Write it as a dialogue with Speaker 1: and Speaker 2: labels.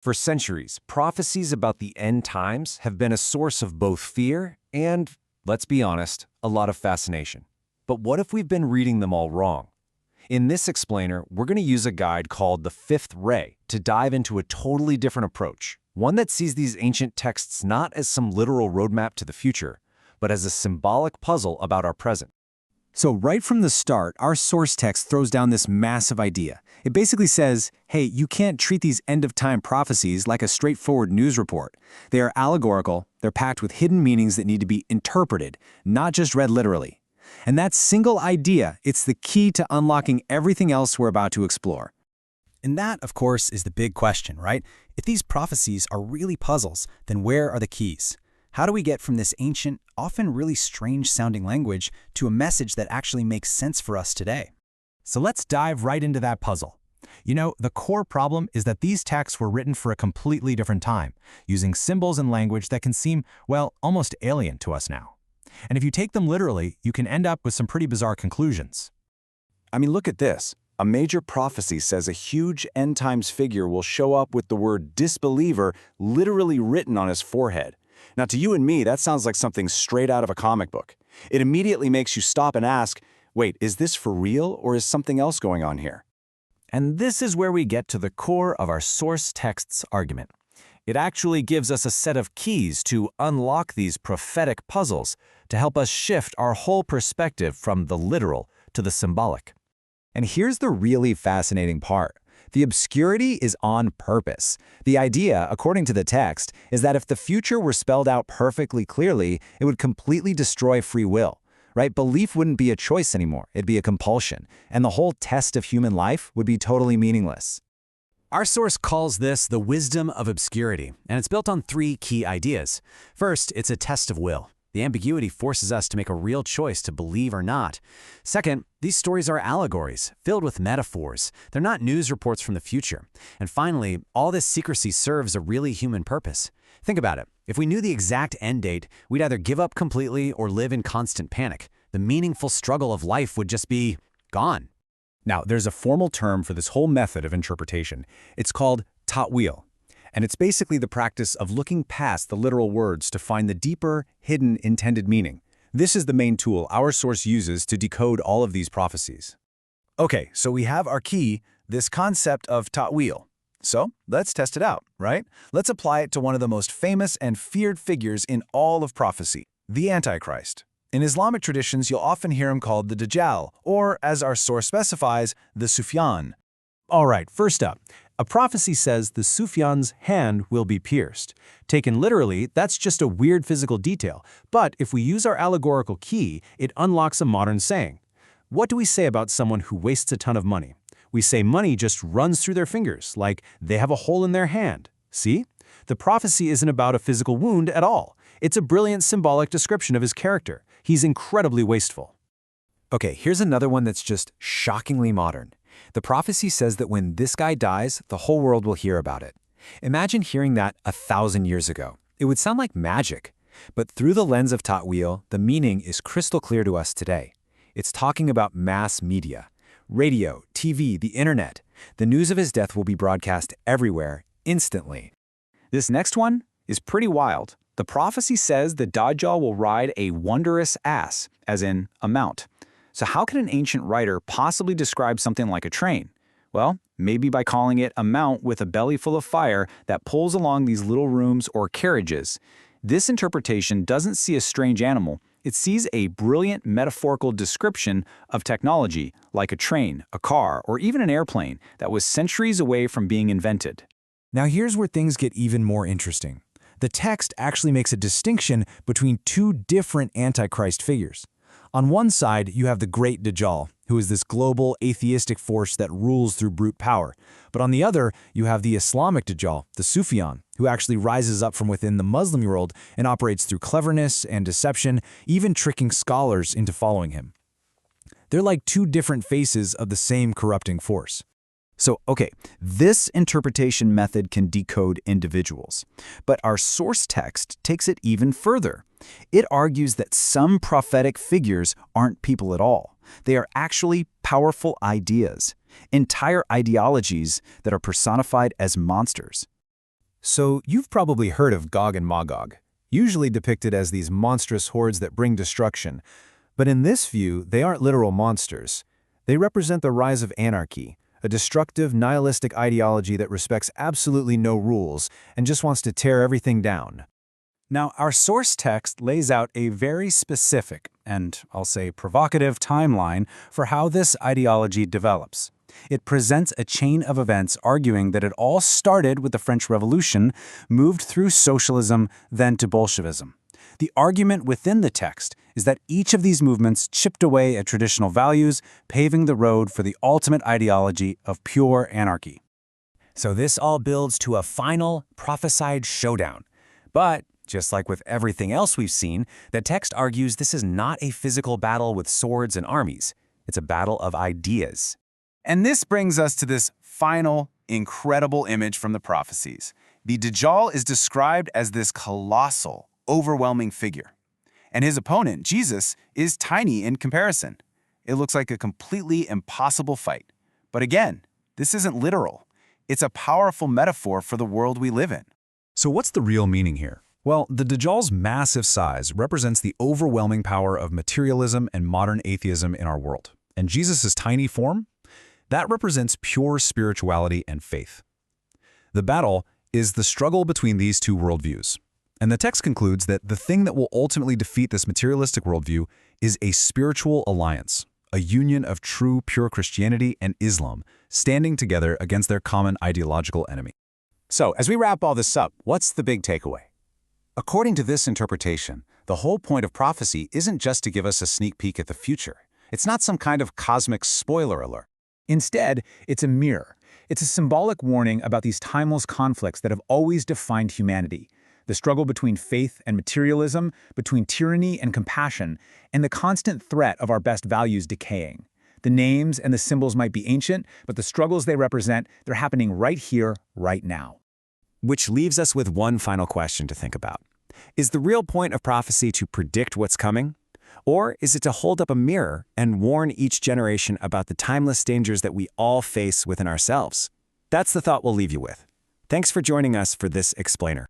Speaker 1: For centuries, prophecies about the end times have been a source of both fear and, let's be honest, a lot of fascination. But what if we've been reading them all wrong? In this explainer, we're going to use a guide called The Fifth Ray to dive into a totally different approach, one that sees these ancient texts not as some literal roadmap to the future, but as a symbolic puzzle about our present.
Speaker 2: So right from the start, our source text throws down this massive idea. It basically says, hey, you can't treat these end-of-time prophecies like a straightforward news report. They are allegorical, they're packed with hidden meanings that need to be interpreted, not just read literally. And that single idea, it's the key to unlocking everything else we're about to explore.
Speaker 3: And that, of course, is the big question, right? If these prophecies are really puzzles, then where are the keys? How do we get from this ancient, often really strange-sounding language to a message that actually makes sense for us today?
Speaker 4: So let's dive right into that puzzle. You know, the core problem is that these texts were written for a completely different time, using symbols and language that can seem, well, almost alien to us now. And if you take them literally, you can end up with some pretty bizarre conclusions.
Speaker 5: I mean, look at this. A major prophecy says a huge end-times figure will show up with the word disbeliever literally written on his forehead. Now, to you and me, that sounds like something straight out of a comic book. It immediately makes you stop and ask, wait, is this for real or is something else going on here?
Speaker 1: And this is where we get to the core of our source text's argument. It actually gives us a set of keys to unlock these prophetic puzzles to help us shift our whole perspective from the literal to the symbolic.
Speaker 2: And here's the really fascinating part. The obscurity is on purpose. The idea, according to the text, is that if the future were spelled out perfectly clearly, it would completely destroy free will, right? Belief wouldn't be a choice anymore, it'd be a compulsion, and the whole test of human life would be totally meaningless.
Speaker 3: Our source calls this the wisdom of obscurity, and it's built on three key ideas. First, it's a test of will. The ambiguity forces us to make a real choice to believe or not. Second, these stories are allegories, filled with metaphors. They're not news reports from the future. And finally, all this secrecy serves a really human purpose. Think about it. If we knew the exact end date, we'd either give up completely or live in constant panic. The meaningful struggle of life would just be gone.
Speaker 2: Now, there's a formal term for this whole method of interpretation. It's called ta'wil. And it's basically the practice of looking past the literal words to find the deeper, hidden, intended meaning. This is the main tool our source uses to decode all of these prophecies.
Speaker 5: Okay, so we have our key, this concept of ta'wil. So let's test it out, right? Let's apply it to one of the most famous and feared figures in all of prophecy, the Antichrist. In Islamic traditions, you'll often hear him called the Dajjal, or, as our source specifies, the Sufyan.
Speaker 4: All right, first up, a prophecy says the Sufyan's hand will be pierced. Taken literally, that's just a weird physical detail, but if we use our allegorical key, it unlocks a modern saying. What do we say about someone who wastes a ton of money? We say money just runs through their fingers, like they have a hole in their hand. See? The prophecy isn't about a physical wound at all. It's a brilliant symbolic description of his character. He's incredibly wasteful.
Speaker 2: Okay, here's another one that's just shockingly modern. The prophecy says that when this guy dies, the whole world will hear about it. Imagine hearing that 1,000 years ago. It would sound like magic. But through the lens of ta'wil, the meaning is crystal clear to us today. It's talking about mass media. Radio, TV, the internet. The news of his death will be broadcast everywhere, instantly.
Speaker 5: This next one is pretty wild. The prophecy says the Dajjal will ride a wondrous ass, as in a mount. So how can an ancient writer possibly describe something like a train? Well, maybe by calling it a mount with a belly full of fire that pulls along these little rooms or carriages. This interpretation doesn't see a strange animal. It sees a brilliant metaphorical description of technology, like a train, a car, or even an airplane that was centuries away from being invented.
Speaker 4: Now here's where things get even more interesting. The text actually makes a distinction between two different Antichrist figures. On one side, you have the Great Dajjal, who is this global atheistic force that rules through brute power. But on the other, you have the Islamic Dajjal, the Sufyan, who actually rises up from within the Muslim world and operates through cleverness and deception, even tricking scholars into following him. They're like two different faces of the same corrupting force.
Speaker 5: So, okay, this interpretation method can decode individuals, but our source text takes it even further. It argues that some prophetic figures aren't people at all. They are actually powerful ideas, entire ideologies that are personified as monsters.
Speaker 2: So you've probably heard of Gog and Magog, usually depicted as these monstrous hordes that bring destruction. But in this view, they aren't literal monsters. They represent the rise of anarchy, a destructive, nihilistic ideology that respects absolutely no rules and just wants to tear everything down.
Speaker 4: Now, our source text lays out a very specific, and I'll say provocative, timeline for how this ideology develops. It presents a chain of events arguing that it all started with the French Revolution, moved through socialism, then to Bolshevism. The argument within the text is that each of these movements chipped away at traditional values, paving the road for the ultimate ideology of pure anarchy.
Speaker 2: So this all builds to a final, prophesied showdown. But just like with everything else we've seen, the text argues this is not a physical battle with swords and armies. It's a battle of ideas.
Speaker 6: And this brings us to this final, incredible image from the prophecies. The Dajjal is described as this colossal, overwhelming figure. And his opponent, Jesus, is tiny in comparison. It looks like a completely impossible fight. But again, this isn't literal. It's a powerful metaphor for the world we live in.
Speaker 7: So what's the real meaning here? Well, the Dajjal's massive size represents the overwhelming power of materialism and modern atheism in our world. And Jesus' tiny form? That represents pure spirituality and faith. The battle is the struggle between these two worldviews. And the text concludes that the thing that will ultimately defeat this materialistic worldview is a spiritual alliance, a union of true, pure Christianity and Islam standing together against their common ideological enemy.
Speaker 3: So, as we wrap all this up, what's the big takeaway? According to this interpretation, the whole point of prophecy isn't just to give us a sneak peek at the future. It's not some kind of cosmic spoiler alert.
Speaker 5: Instead, it's a mirror. It's a symbolic warning about these timeless conflicts that have always defined humanity. The struggle between faith and materialism, between tyranny and compassion, and the constant threat of our best values decaying. The names and the symbols might be ancient, but the struggles they represent, they're happening right here, right now.
Speaker 1: Which leaves us with one final question to think about. Is the real point of prophecy to predict what's coming? Or is it to hold up a mirror and warn each generation about the timeless dangers that we all face within ourselves? That's the thought we'll leave you with. Thanks for joining us for this explainer.